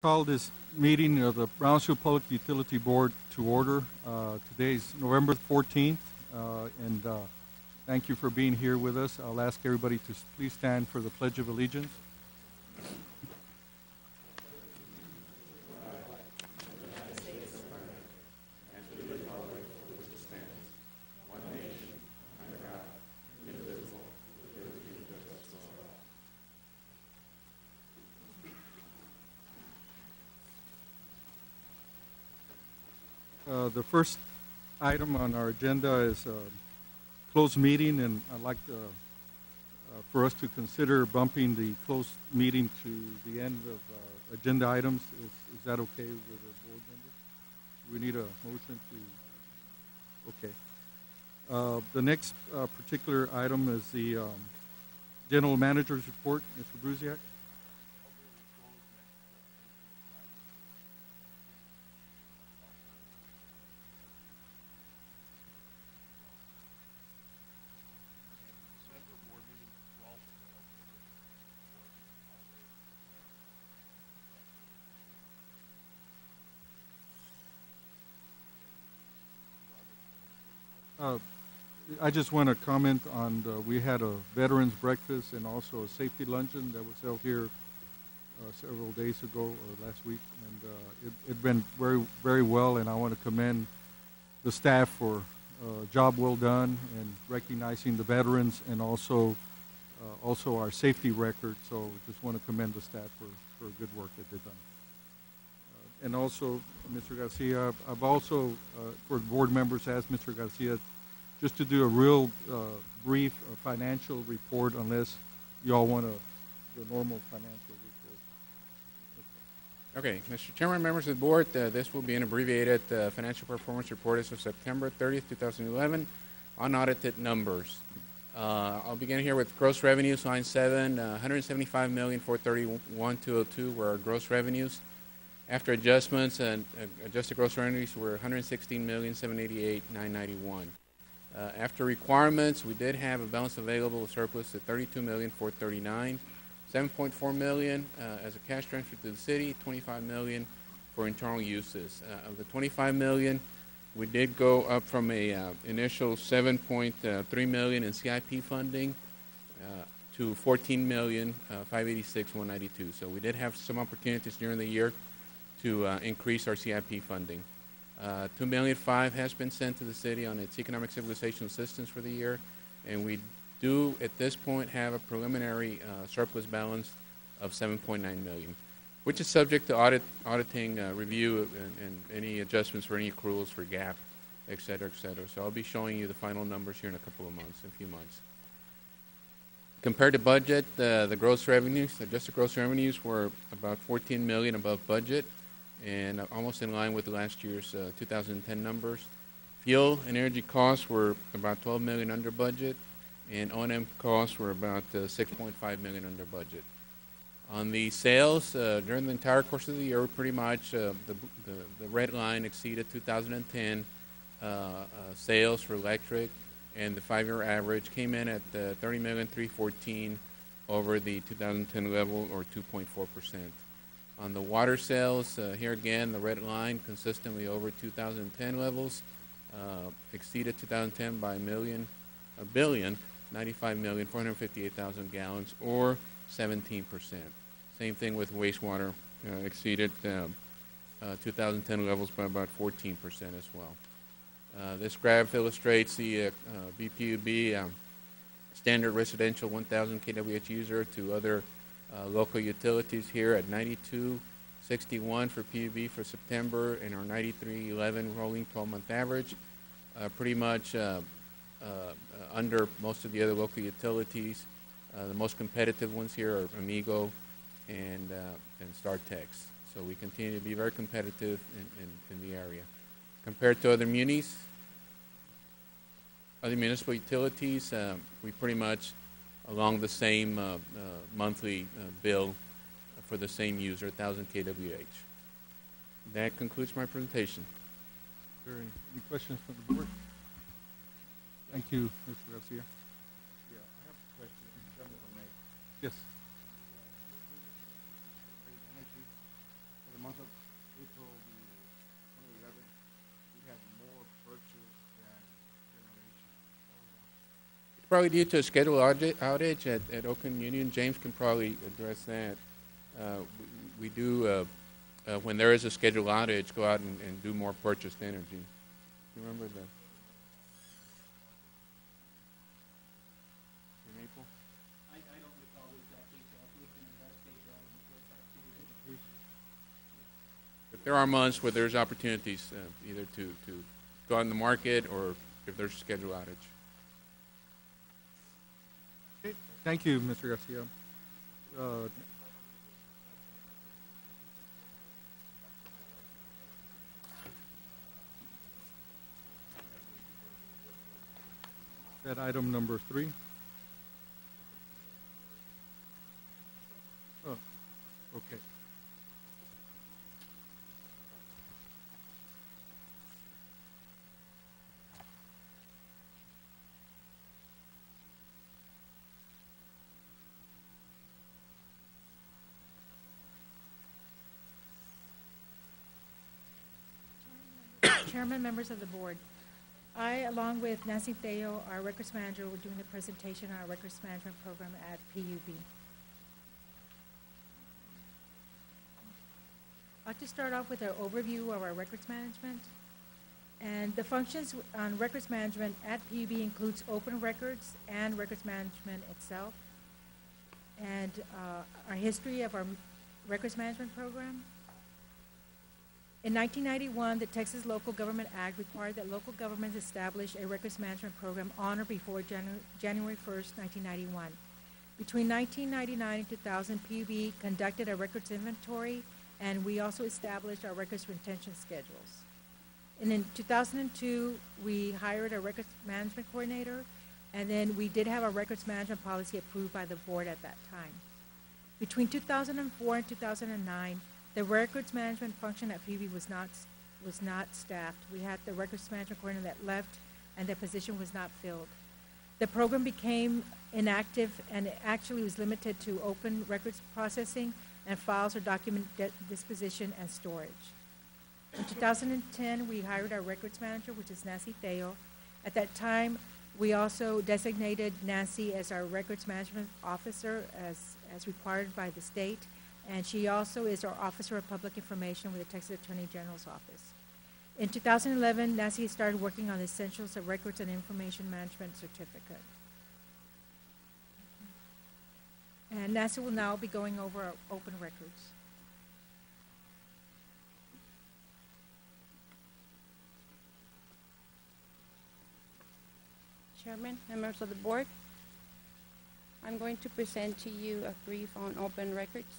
Call this meeting of the Brownsville Public Utility Board to order. Today is November 14th, and thank you for being here with us. I'll ask everybody to please stand for the Pledge of Allegiance. The first item on our agenda is a closed meeting, and I'd like for us to consider bumping the closed meeting to the end of agenda items. Is that okay with the board members? We need a motion to. Okay. The next particular item is the general manager's report. Mr. Brusiak. I just want to comment on we had a veterans breakfast and also a safety luncheon that was held here several days ago or last week, and it went very well. And I want to commend the staff for a job well done and recognizing the veterans and also our safety record. So just want to commend the staff for good work that they've done. And also, Mr. Garcia, I've also, for board members, asked Mr. Garcia just to do a real brief financial report, unless you all want the normal financial report. Okay, Mr. Chairman, members of the board, this will be an abbreviated financial performance report as of September 30th, 2011, unaudited numbers. I'll begin here with gross revenues, line 7, $175,431,202 were our gross revenues. After adjustments, adjusted gross revenues were $116,788,991. After requirements, we did have a balance available surplus at $32,439,000, $7.4 million as a cash transfer to the city, $25 million for internal uses. Of the $25 million, we did go up from a initial $7.3 million in CIP funding to $14,586,192. So we did have some opportunities during the year to increase our CIP funding. $2.5 million has been sent to the city on its economic civilization assistance for the year, and we do at this point have a preliminary surplus balance of $7.9 million, which is subject to auditing review and any adjustments for any accruals for GAAP, et cetera, et cetera. So I'll be showing you the final numbers here in a couple of months, a few months. Compared to budget, the gross revenues, adjusted gross revenues were about $14 million above budget, and almost in line with last year's 2010 numbers. Fuel and energy costs were about $12 million under budget, and O&M costs were about $6.5 million under budget. On the sales, during the entire course of the year, pretty much the red line exceeded 2010 sales for electric, and the 5-year average came in at $30,314,000 over the 2010 level, or 2.4%. On the water sales, here again, the red line consistently over 2010 levels, exceeded 2010 by $95,458,000 gallons, or 17%. Same thing with wastewater, exceeded 2010 levels by about 14% as well. This graph illustrates the BPUB standard residential 1,000 kWh user to other local utilities here at 92.61 for PUB for September, and our 93.11 rolling 12-month average, pretty much under most of the other local utilities. The most competitive ones here are Amigo and StarTex. So we continue to be very competitive in the area. Compared to other municipal utilities, we pretty much along the same monthly bill for the same user, 1,000 kWh. That concludes my presentation. Any questions from the board? Thank you, Mr. Garcia. Yeah, I have a question, Chairman, if I may. Yes. Energy for the Probably due to a schedule outage at Oakland Union. James can probably address that. We do, when there is a schedule outage, go out and do more purchased energy. You remember that? In April? I don't recall the exact details. We can investigate that and get back to you. But there are months where there's opportunities either to go out in the market or if there's a schedule outage. Okay. Thank you, Mr. Garcia. That item number 3. Oh, okay. Chairman, members of the board, I, along with Nancy Theo, our records manager, were doing the presentation on our records management program at PUB. I'd like to start off with an overview of our records management. And the functions on records management at PUB includes open records and records management itself, and our history of our records management program. In 1991, the Texas Local Government Act required that local governments establish a records management program on or before January 1st, 1991. Between 1999 and 2000, PUB conducted a records inventory, and we also established our records retention schedules. And in 2002, we hired a records management coordinator, and then we did have a records management policy approved by the board at that time. Between 2004 and 2009, the records management function at PUB was not staffed. We had the records management coordinator that left, and the position was not filled. The program became inactive, and it actually was limited to open records processing and files or document disposition and storage. In 2010, we hired our records manager, which is Nancy Theo. At that time, we also designated Nancy as our records management officer as required by the state. And she also is our Officer of Public Information with the Texas Attorney General's Office. In 2011, Nancy started working on the Essentials of Records and Information Management Certificate. And Nancy will now be going over our open records. Chairman, members of the board, I'm going to present to you a brief on open records.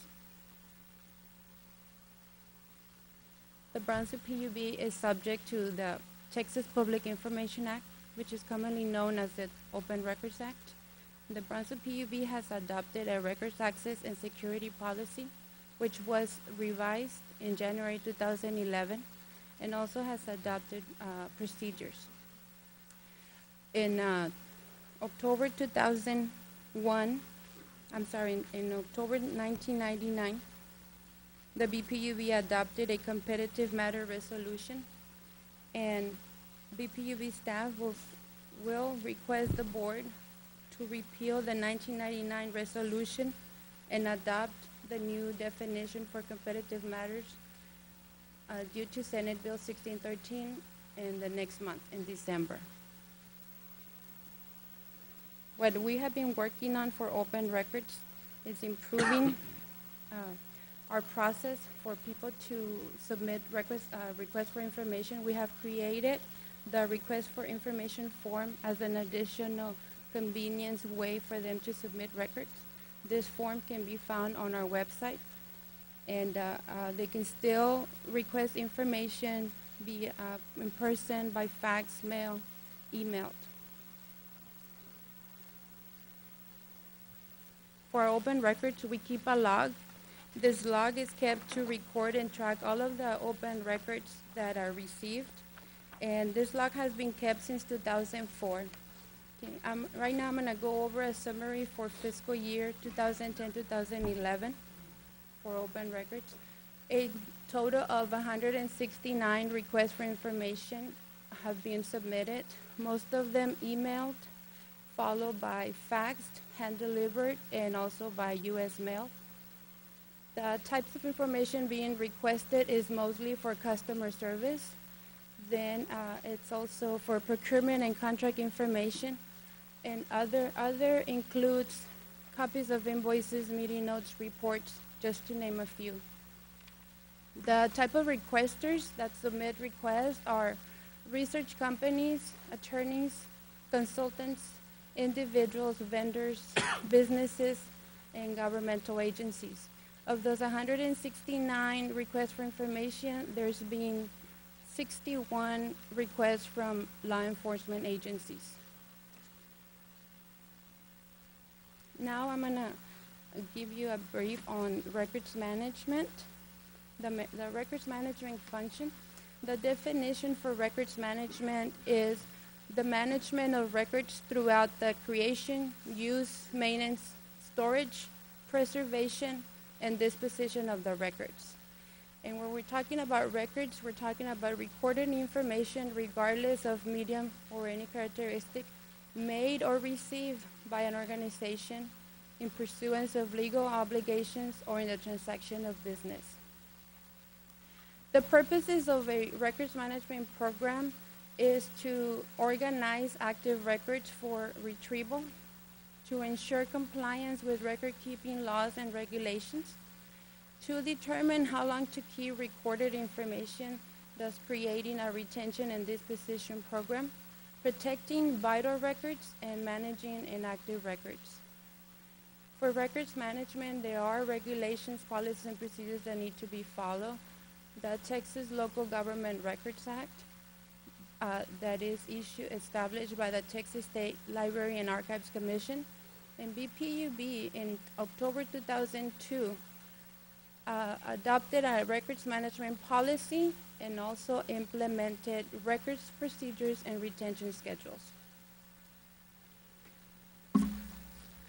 The Brownsville PUB is subject to the Texas Public Information Act, which is commonly known as the Open Records Act. The Brownsville PUB has adopted a records access and security policy, which was revised in January 2011, and also has adopted procedures. In October 1999, the BPUB adopted a competitive matter resolution, and BPUB staff will request the board to repeal the 1999 resolution and adopt the new definition for competitive matters due to Senate Bill 1613 in the next month, in December. What we have been working on for open records is improving our process for people to submit requests for information. We have created the request for information form as an additional convenience way for them to submit records. This form can be found on our website, and they can still request information via in person, by fax, mail, emailed. For our open records, we keep a log. This log is kept to record and track all of the open records that are received, and this log has been kept since 2004. Okay, right now I'm going to go over a summary for fiscal year 2010-2011 for open records. A total of 169 requests for information have been submitted, most of them emailed. followed by faxed, hand-delivered, and also by U.S. mail. The types of information being requested is mostly for customer service. Then it's also for procurement and contract information. And other includes copies of invoices, meeting notes, reports, just to name a few. The type of requesters that submit requests are research companies, attorneys, consultants, individuals, vendors, businesses, and governmental agencies. Of those 169 requests for information, there's been 61 requests from law enforcement agencies. Now I'm going to give you a brief on records management, the records management function. The definition for records management is the management of records throughout the creation, use, maintenance, storage, preservation, and disposition of the records. And when we're talking about records, we're talking about recorded information regardless of medium or any characteristic made or received by an organization in pursuance of legal obligations or in the transaction of business. The purposes of a records management program is to organize active records for retrieval, to ensure compliance with record-keeping laws and regulations, to determine how long to keep recorded information, thus creating a retention and disposition program, protecting vital records, and managing inactive records. For records management, there are regulations, policies, and procedures that need to be followed. The Texas Local Government Records Act, that is established by the Texas State Library and Archives Commission, and BPUB in October 2002 adopted a records management policy and also implemented records procedures and retention schedules.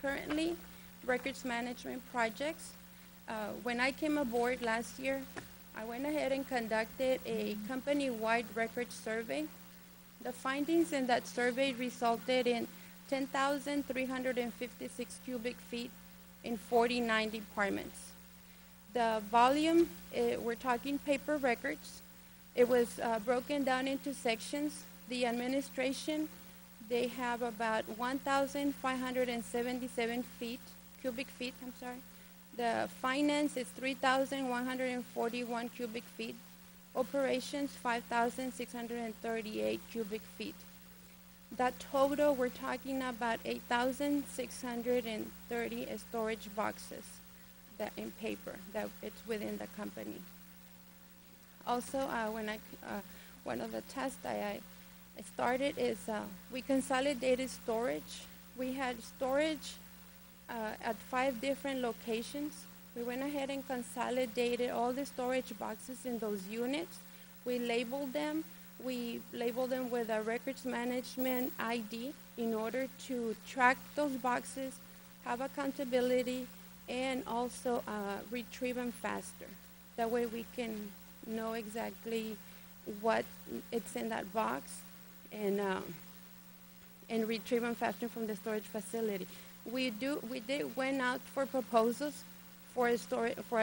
Currently, records management projects, when I came aboard last year, I went ahead and conducted a company-wide records survey. The findings in that survey resulted in 10,356 cubic feet in 49 departments. The volume, we're talking paper records. It was broken down into sections. The administration, they have about 1,577 cubic feet. The finance is 3,141 cubic feet. Operations, 5,638 cubic feet. That total, we're talking about 8,630 storage boxes that in paper that it's within the company. Also, one of the tests I started is we consolidated storage. We had storage at 5 different locations. We went ahead and consolidated all the storage boxes in those units. We labeled them. We labeled them with a records management ID in order to track those boxes, have accountability, and also retrieve them faster. That way we can know exactly what it's in that box and retrieve them faster from the storage facility. We went out for proposals for a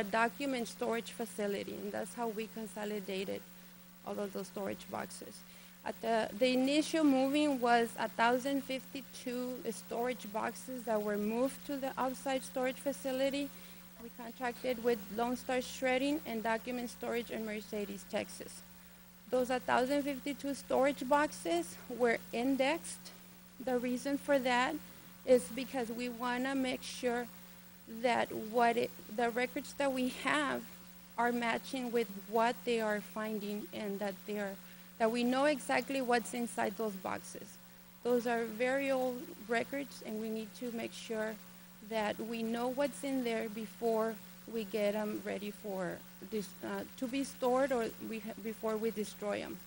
document storage facility, and that's how we consolidated all of those storage boxes. The initial moving was 1,052 storage boxes that were moved to the outside storage facility. We contracted with Lone Star Shredding and Document Storage in Mercedes, Texas. Those 1,052 storage boxes were indexed. The reason for that is because we want to make sure that the records that we have are matching with what they are finding, and that we know exactly what's inside those boxes. Those are very old records, and we need to make sure that we know what's in there before we get them ready for to be stored, or before we destroy them.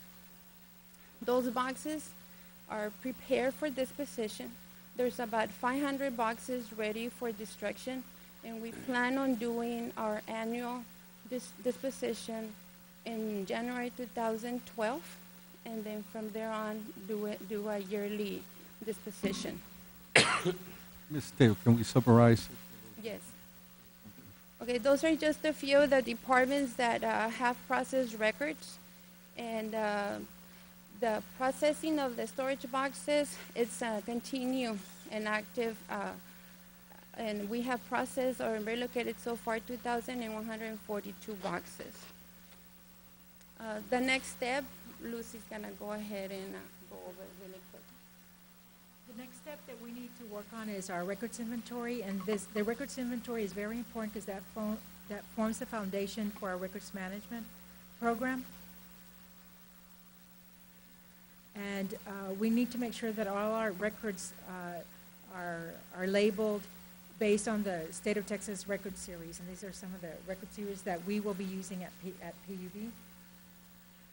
Those boxes are prepared for disposition. There's about 500 boxes ready for destruction, and we plan on doing our annual disposition in January 2012, and then from there on do a yearly disposition. Ms. Teo, can we summarize? Yes. Okay, those are just a few of the departments that have processed records. And the processing of the storage boxes, it's continue and active. And we have processed or relocated so far 2,142 boxes. The next step, Lucy's gonna go ahead and go over it really quick. The next step that we need to work on is our records inventory, and the records inventory is very important because that forms the foundation for our records management program. And we need to make sure that all our records are labeled based on the State of Texas record series, and these are some of the record series that we will be using at PUB.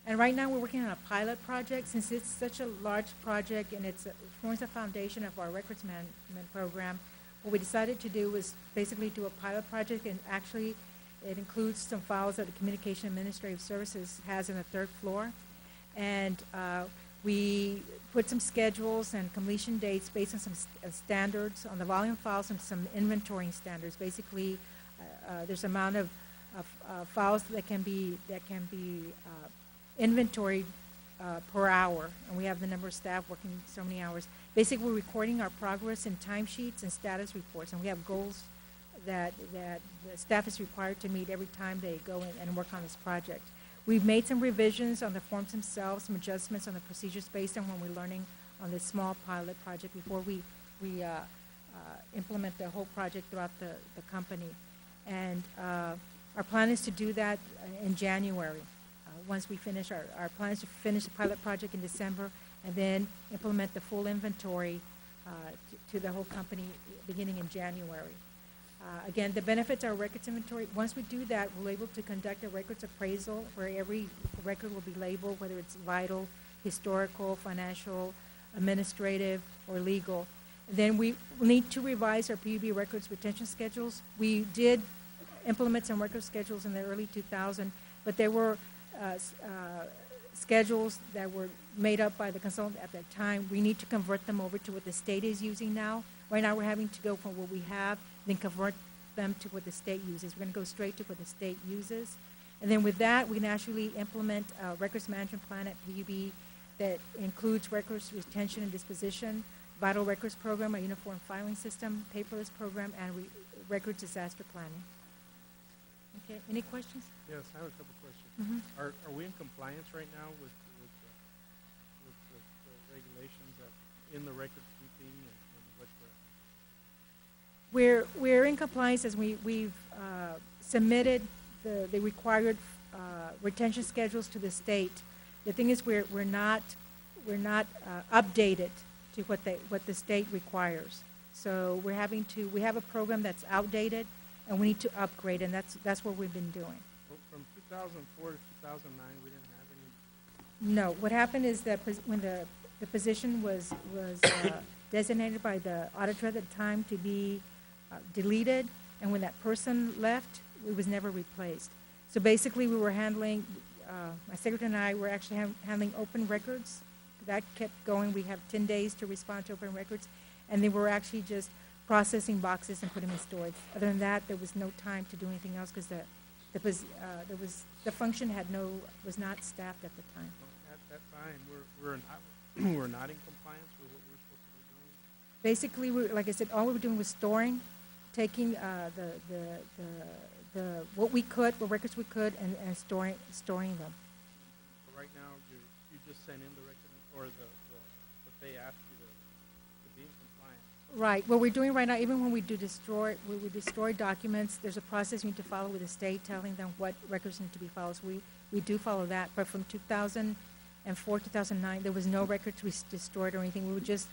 And right now, we're working on a pilot project. Since it's such a large project and it forms the foundation of our records management program, what we decided to do was basically do a pilot project, and actually it includes some files that the Communication Administrative Services has in the third floor. And we put some schedules and completion dates based on some standards on the volume files and some inventorying standards. Basically, there's an amount of files that can be inventoried per hour, and we have the number of staff working so many hours. Basically, we're recording our progress in timesheets and status reports, and we have goals that the staff is required to meet every time they go in and work on this project. We've made some revisions on the forms themselves, some adjustments on the procedures based on when we're learning on this small pilot project before we implement the whole project throughout the company. And our plan is to do that in January. Once we finish our plan is to finish the pilot project in December and then implement the full inventory to the whole company beginning in January. Again, the benefits are records inventory. Once we do that, we're able to conduct a records appraisal where every record will be labeled, whether it's vital, historical, financial, administrative, or legal. Then we need to revise our PUB records retention schedules. We did implement some record schedules in the early 2000s, but there were schedules that were made up by the consultant at that time. We need to convert them over to what the state is using now. Right now, we're having to go from what we have, then convert them to what the state uses. We're going to go straight to what the state uses. And then with that, we can actually implement a records management plan at PUB that includes records retention and disposition, vital records program, a uniform filing system, paperless program, and records disaster planning. Okay, any questions? Yes, I have a couple questions. Mm-hmm. Are we in compliance right now with the regulations that in the record keeping and what the? We're in compliance as we've submitted the required retention schedules to the state. The thing is, we're not updated to what the state requires. So we have a program that's outdated, and we need to upgrade, and that's what we've been doing. Well, from 2004 to 2009, we didn't have any. No, what happened is that when the position was designated by the auditor at the time to be deleted, and when that person left, it was never replaced. So basically, we were handling, my secretary and I were actually handling open records. That kept going. We have 10 days to respond to open records, and they were actually just processing boxes and putting them in storage. Other than that, there was no time to do anything else because the function was not staffed at the time. At that time, we're not in compliance with what we're supposed to be doing. Basically, like I said, all we were doing was storing, taking what records we could, and storing them. So right now, you just send in the record, or they ask you to be in compliance. Right. What we're doing right now, even when we destroy documents, there's a process we need to follow with the state, telling them what records need to be followed. So we do follow that. But from 2004 2009, there was no records we destroyed or anything. We were just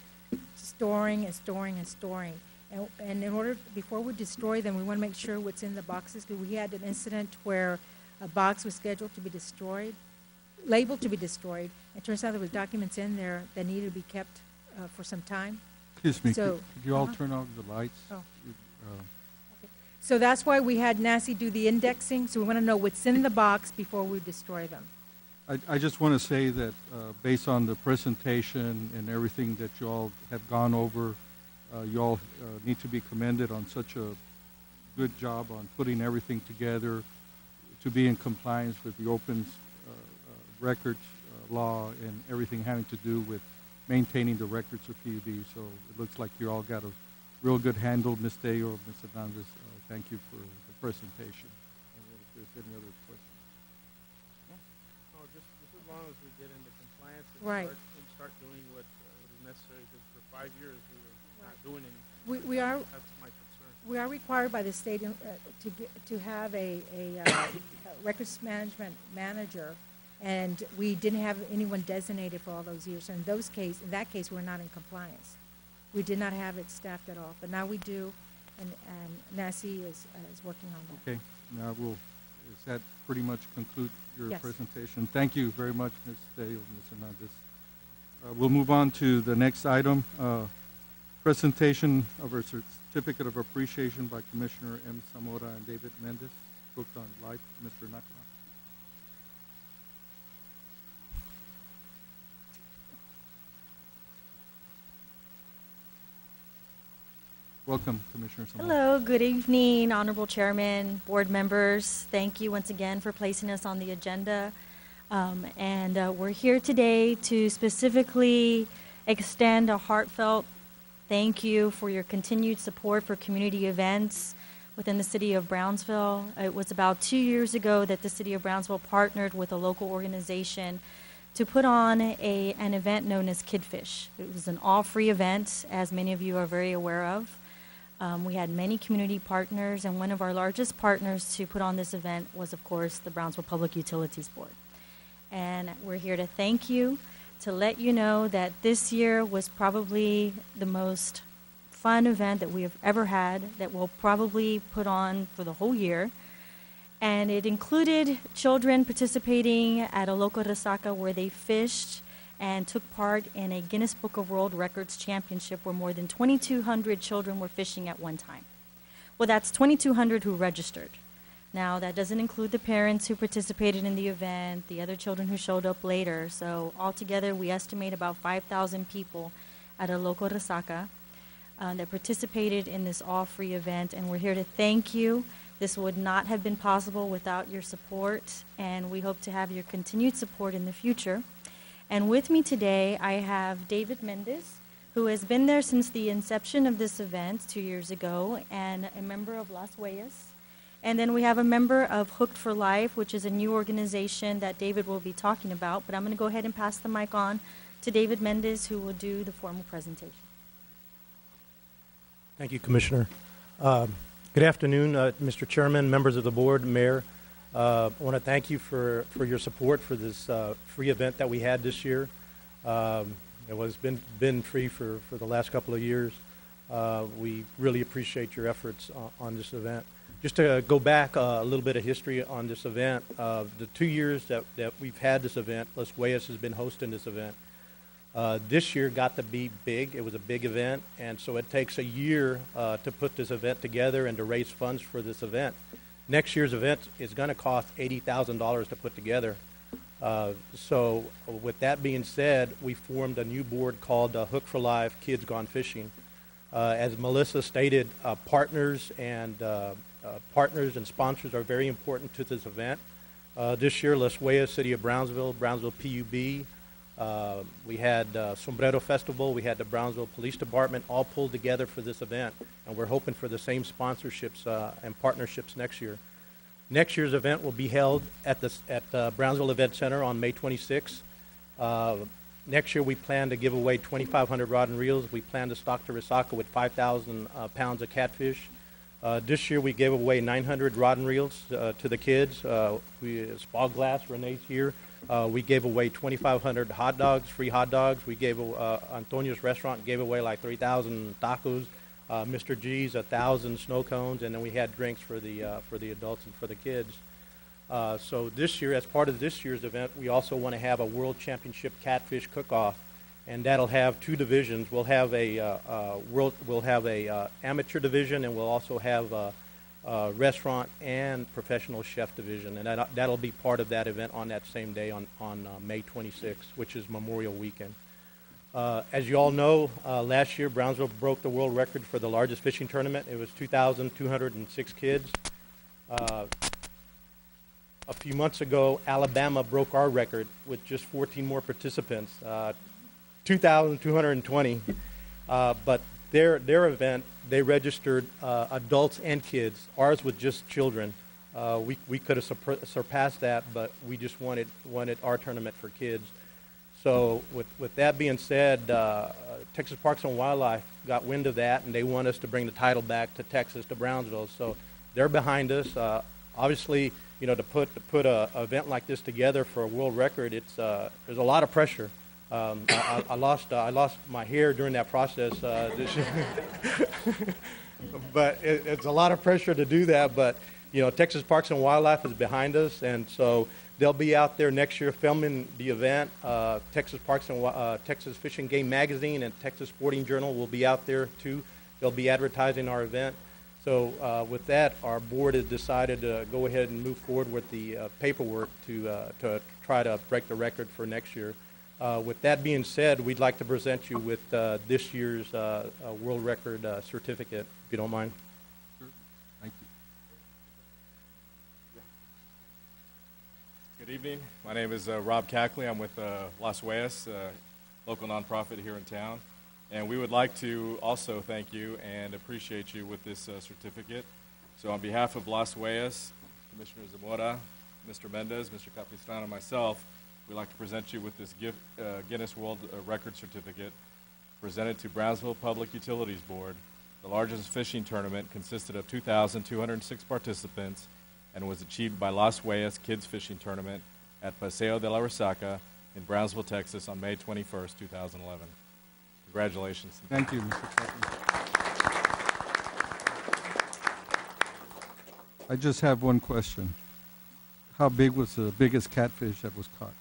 storing and storing and storing. And in order, before we destroy them, we want to make sure what's in the boxes, because we had an incident where a box was scheduled to be destroyed, labeled to be destroyed. It turns out there were documents in there that needed to be kept for some time. Excuse me, So- could you all turn off the lights? Oh. So that's why we had Nancy do the indexing, so we want to know what's in the box before we destroy them. I just want to say that based on the presentation and everything that you all have gone over, You all need to be commended on such a good job on putting everything together to be in compliance with the open records law and everything having to do with maintaining the records of PUD. So it looks like you all got a real good handle. Ms. Deo, Ms. Hernandez, thank you for the presentation. And if there's any other questions. No, just as long as we get into compliance and Right. start doing what is necessary, because for 5 years we were not doing anything. We are That's my concern. we are required by the state to have a records management manager, and we didn't have anyone designated for all those years. And in that case, we're not in compliance. We did not have it staffed at all, but now we do, and NACI is working on that. Okay, now does that pretty much conclude your Yes. presentation? Thank you very much, Ms. Deo, Ms. Hernandez. We'll move on to the next item, presentation of our certificate of appreciation by Commissioner M. Zamora and David Mendez, booked on live. Mr. Nakama. Welcome, Commissioner Zamora. Hello, good evening, Honorable Chairman, board members. Thank you once again for placing us on the agenda. We're here today to specifically extend a heartfelt thank you for your continued support for community events within the city of Brownsville. It was about 2 years ago that the city of Brownsville partnered with a local organization to put on an event known as Kidfish. It was an all-free event, as many of you are very aware of. We had many community partners, and one of our largest partners to put on this event was, of course, the Brownsville Public Utilities Board. And we're here to thank you, to let you know that this year was probably the most fun event that we have ever had, that we'll probably put on for the whole year. And it included children participating at a local resaca where they fished and took part in a Guinness Book of World Records championship where more than 2,200 children were fishing at one time. Well, that's 2,200 who registered. Now, that doesn't include the parents who participated in the event, the other children who showed up later. So altogether, we estimate about 5,000 people at a local resaca that participated in this all-free event, and we're here to thank you. This would not have been possible without your support, and we hope to have your continued support in the future. And with me today, I have David Mendez, who has been there since the inception of this event 2 years ago, and a member of Las Huellas. And then we have a member of Hooked for Life, which is a new organization that David will be talking about. But I'm going to go ahead and pass the mic on to David Mendez, who will do the formal presentation. Thank you, Commissioner. Good afternoon, Mr. Chairman, members of the board, Mayor. I want to thank you for your support for this free event that we had this year. It was been free for the last couple of years. We really appreciate your efforts on this event. Just to go back a little bit of history on this event, the 2 years that we've had this event, Las Huellas has been hosting this event. This year got to be big. It was a big event, and so it takes a year to put this event together and to raise funds for this event. Next year's event is going to cost $80,000 to put together. So with that being said, we formed a new board called Hook for Life Kids Gone Fishing. As Melissa stated, partners and sponsors are very important to this event. This year, Las Huellas, City of Brownsville, Brownsville PUB, we had Sombrero Festival, we had the Brownsville Police Department all pulled together for this event, and we're hoping for the same sponsorships and partnerships next year. Next year's event will be held at the Brownsville Event Center on May 26th. Next year we plan to give away 2,500 rod and reels. We plan to stock the resaca with 5,000 pounds of catfish. This year we gave away 900 rod and reels to the kids. Spa Glass, Renee's here. We gave away 2,500 hot dogs, free hot dogs. We gave Antonio's Restaurant gave away like 3,000 tacos. Mr. G's 1,000 snow cones, and then we had drinks for the adults and for the kids. So this year, as part of this year's event, we also want to have a World Championship Catfish Cook-Off, and that'll have two divisions. We'll have a amateur division, and we'll also have a restaurant and professional chef division, and that'll be part of that event on that same day on May 26th, which is Memorial Weekend. As you all know, last year Brownsville broke the world record for the largest fishing tournament. It was 2,206 kids. A few months ago, Alabama broke our record with just 14 more participants, 2,220. But their event, they registered adults and kids. Ours was just children. We could have surpassed that, but we just wanted our tournament for kids. So with that being said, Texas Parks and Wildlife got wind of that, and they want us to bring the title back to Texas, to Brownsville. So they're behind us. Obviously, to put a event like this together for a world record, there's a lot of pressure. I lost my hair during that process this year. But it's a lot of pressure to do that. But Texas Parks and Wildlife is behind us, and so they'll be out there next year filming the event. Texas Parks and Texas Fish and Game Magazine and Texas Sporting Journal will be out there too. They'll be advertising our event. So with that, our board has decided to go ahead and move forward with the paperwork to try to break the record for next year. With that being said, we'd like to present you with this year's world record certificate, if you don't mind. Sure. Thank you. Good evening. My name is Rob Cackley. I'm with Las Huellas, local nonprofit here in town. And we would like to also thank you and appreciate you with this certificate. So on behalf of Las Huellas, Commissioner Zamora, Mr. Mendez, Mr. Capistrano, and myself, we'd like to present you with this Guinness World Record certificate presented to Brownsville Public Utilities Board. The largest fishing tournament consisted of 2,206 participants and was achieved by Las Huellas Kids Fishing Tournament at Paseo de la Resaca in Brownsville, Texas on May 21st, 2011. Congratulations. Thank you, Mr. Chapman. I just have one question. How big was the biggest catfish that was caught?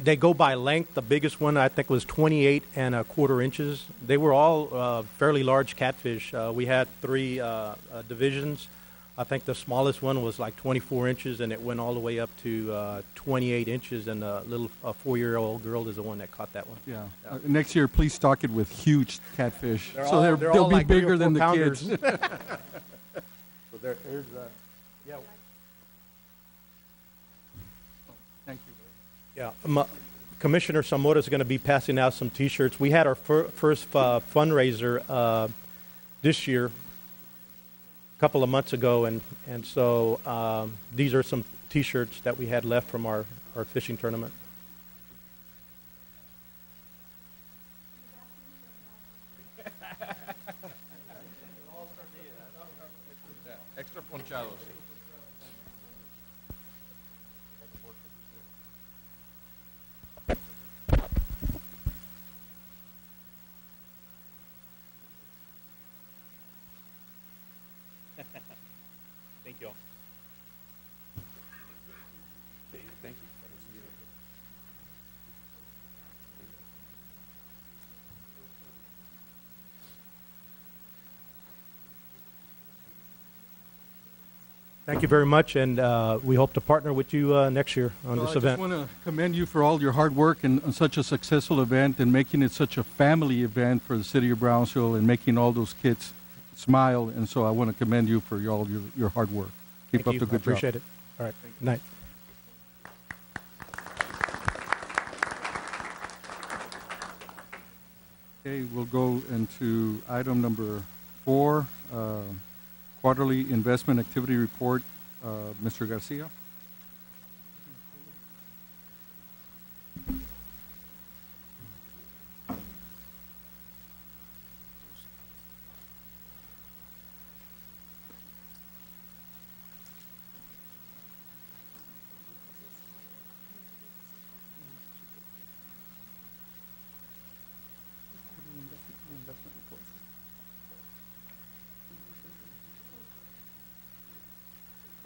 They go by length. The biggest one, I think, was 28 1/4 inches. They were all fairly large catfish. We had 3 divisions. I think the smallest one was like 24 inches, and it went all the way up to 28 inches, and a little 4-year-old girl is the one that caught that one. Yeah. Next year, please stock it with huge catfish. They'll be like bigger than the pounders. kids. So there's yeah. Thank you. Yeah, Commissioner Zamora is going to be passing out some T-shirts. We had our first fundraiser this year, a couple of months ago, and so these are some T-shirts that we had left from our fishing tournament. Extra ponchados. Thank you all. Thank you. Thank you very much, and we hope to partner with you next year on this event. I just want to commend you for all your hard work and on such a successful event and making it such a family event for the city of Brownsville and making all those kids smile. And so I want to commend you for all your hard work. Keep up the good job. Appreciate it. All right. Good night. Okay, we'll go into item number 4, quarterly investment activity report. Mr. Garcia.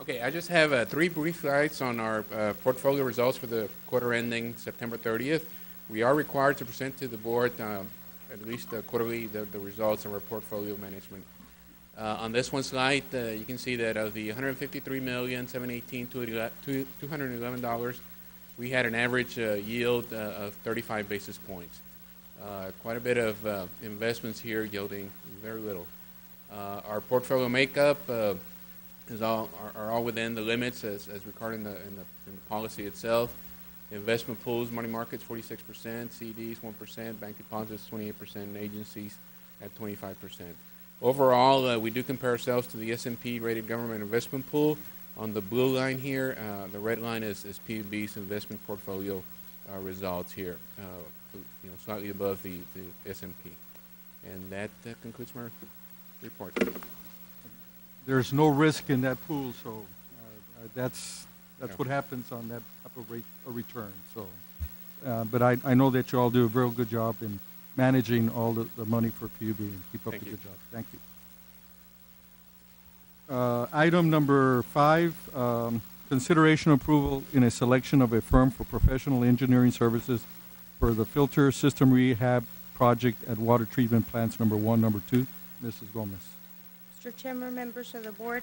Okay, I just have 3 brief slides on our portfolio results for the quarter ending September 30th. We are required to present to the board at least quarterly the results of our portfolio management. On this one slide, you can see that of the $153,718,211, we had an average yield of 35 basis points. Quite a bit of investments here yielding very little. Our portfolio makeup is are all within the limits as recorded in the policy itself. Investment pools, money markets, 46%, CDs, 1%, bank deposits, 28%, and agencies at 25%. Overall, we do compare ourselves to the S&P rated government investment pool. On the blue line here, the red line is PUB's investment portfolio results here, slightly above the S&P. And that concludes my report. There's no risk in that pool, so that's what happens on that type of rate of return. So, but I know that you all do a very good job in managing all the money for PUB and keep up the good job. Thank you. Item number 5, consideration approval in a selection of a firm for professional engineering services for the filter system rehab project at water treatment plants number 1, number 2. Mrs. Gomez. Mr. Chairman, members of the board,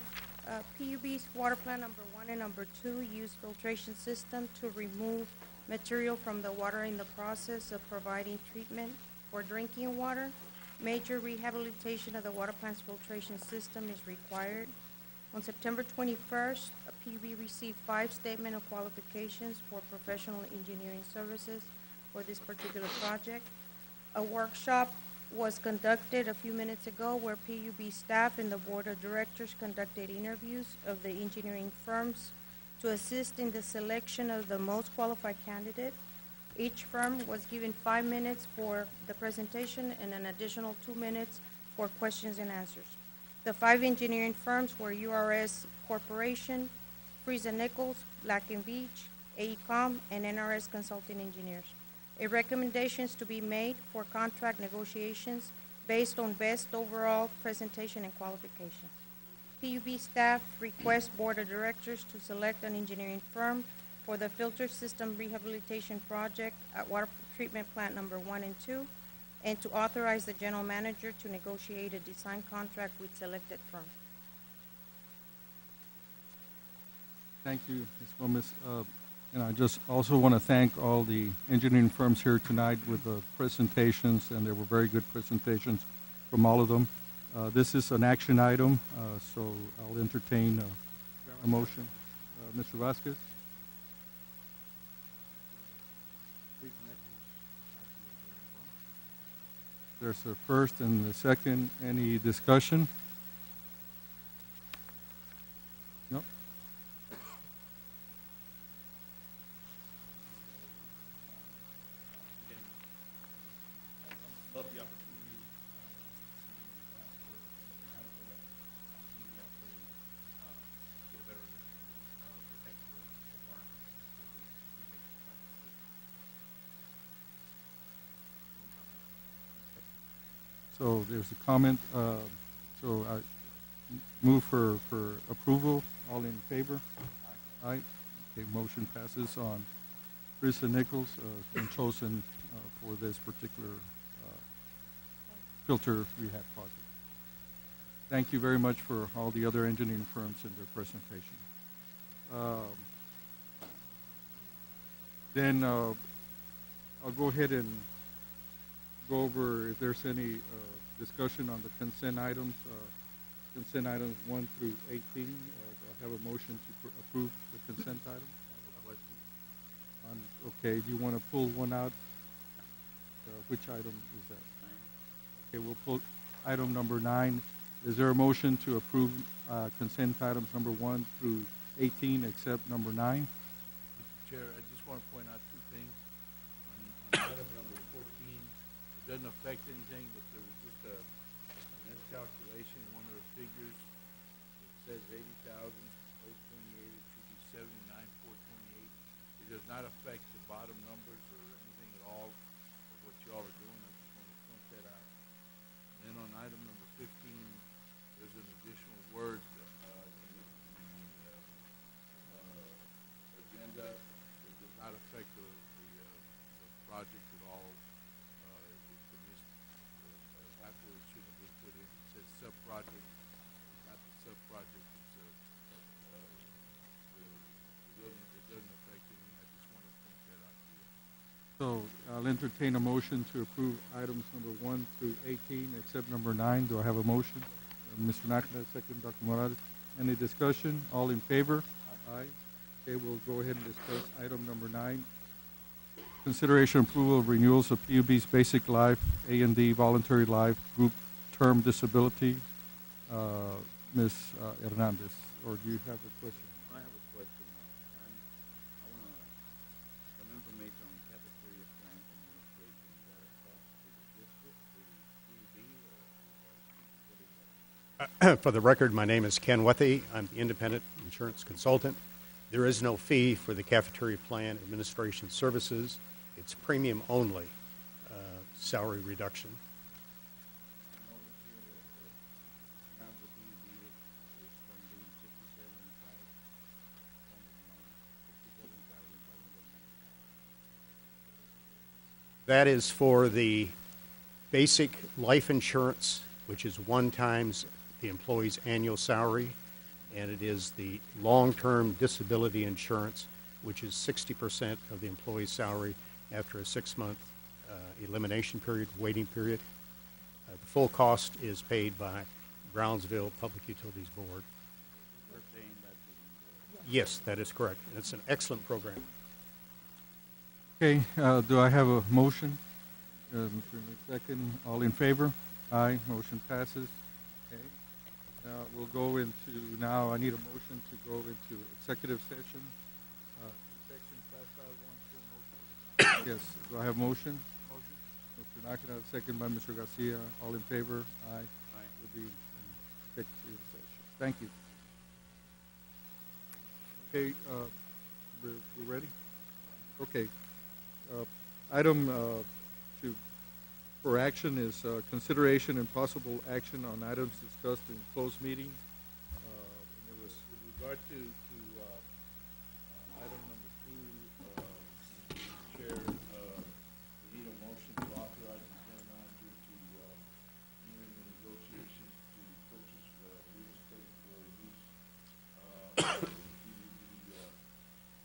PUB's water plant number 1 and number 2 use filtration system to remove material from the water in the process of providing treatment for drinking water. Major rehabilitation of the water plant's filtration system is required. On September 21st, PUB received 5 statement of qualifications for professional engineering services for this particular project. A workshop was conducted a few minutes ago where PUB staff and the board of directors conducted interviews of the engineering firms to assist in the selection of the most qualified candidate. Each firm was given 5 minutes for the presentation and an additional 2 minutes for questions and answers. The 5 engineering firms were URS Corporation, Friesen Nichols, Black & Veatch, AECOM, and NRS Consulting Engineers. A recommendation is to be made for contract negotiations based on best overall presentation and qualifications. PUB staff requests board of directors to select an engineering firm for the filter system rehabilitation project at water treatment plant number 1 and 2, and to authorize the general manager to negotiate a design contract with selected firm. Thank you, Ms. Gomez. And I just also want to thank all the engineering firms here tonight with the presentations, and there were very good presentations from all of them. This is an action item, so I'll entertain a motion. Mr. Vasquez? There's a first and a second. Any discussion? No? Love the opportunity to ask for how to get a better understanding of the technical requirements before we make the final decision. So there's a comment. So I move for approval. All in favor? Aye. Okay, motion passes on Friesen Nichols, been chosen for this particular filter rehab project. Thank you very much for all the other engineering firms in their presentation. Then I'll go ahead and go over if there's any discussion on the consent items. Consent items 1 through 18. Do I have a motion to approve the consent item? Okay, do you want to pull one out? Which item is that? 9. Okay, we'll pull item number 9. Is there a motion to approve consent items number 1 through 18 except number 9? Mr. Chair, I just want to point out 2 things. On item number 14, it doesn't affect anything, but there was just a miscalculation in one of the figures. It says 80,028. It should be 79,428. It does not affect the bottom numbers or anything at all of what you all are doing. I just want to point that out. And then on item number 15, there's an additional word in the agenda. It does not affect the project at all. After it shouldn't have been put in. It says sub-project, not the sub-project. It doesn't affect anything. I just want to point that out to you. So I'll entertain a motion to approve items number 1 through 18, except number 9. Do I have a motion? Mr. Nakna, second. Dr. Morales. Any discussion? All in favor? Aye. Okay, we'll go ahead and discuss item number 9. Consideration approval of renewals of PUB's basic life, A&D voluntary life, group term disability. Ms. Hernandez, or do you have a question? I have a question. I want some information on cafeteria plant administration. Is that a cost to the district, to the PUB, or what is that? For the record, my name is Ken Wethy. I'm the independent insurance consultant. There is no fee for the cafeteria plan administration services. It's premium only, salary reduction. I noticed here that the amount of the PUB is from the 67,590. That is for the basic life insurance, which is 1 times the employee's annual salary, and it is the long-term disability insurance, which is 60% of the employee's salary after a 6-month elimination period, waiting period. The full cost is paid by Brownsville Public Utilities Board. We're paying that to the employee. Yes, that is correct. And it's an excellent program. Okay, do I have a motion? Mr. Second, all in favor? Aye, motion passes. Okay. Now we'll go into, now I need a motion to go into executive session. Section 551. Yes, do I have motion? Motion. Mr. Nakana, second by Mr. Garcia. All in favor? Aye. Aye. We'll be in executive session. Thank you. Okay, we're ready? Okay. Item for action is consideration and possible action on items discussed in closed meeting. And it was With regard to item number 2, Mr. Chair, we need a motion to authorize the general manager to enter into negotiations to purchase real estate for use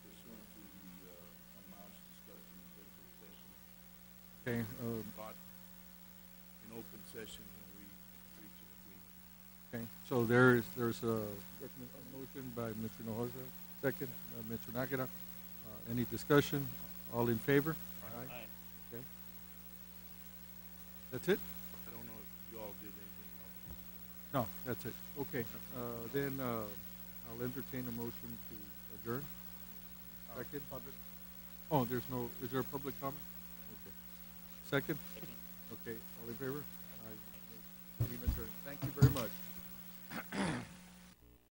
pursuant to the amounts discussed in executive session. okay. But in open session when we reach an agreement. Okay, so there's a motion by Mr. Nojosa, second by Mr. Nakira. Any discussion? All in favor? Aye. Okay. That's it? I don't know if you all did anything else. No, that's it. Okay, then I'll entertain a motion to adjourn. Second? Oh, is there a public comment? Okay. Second? Okay, all in favor?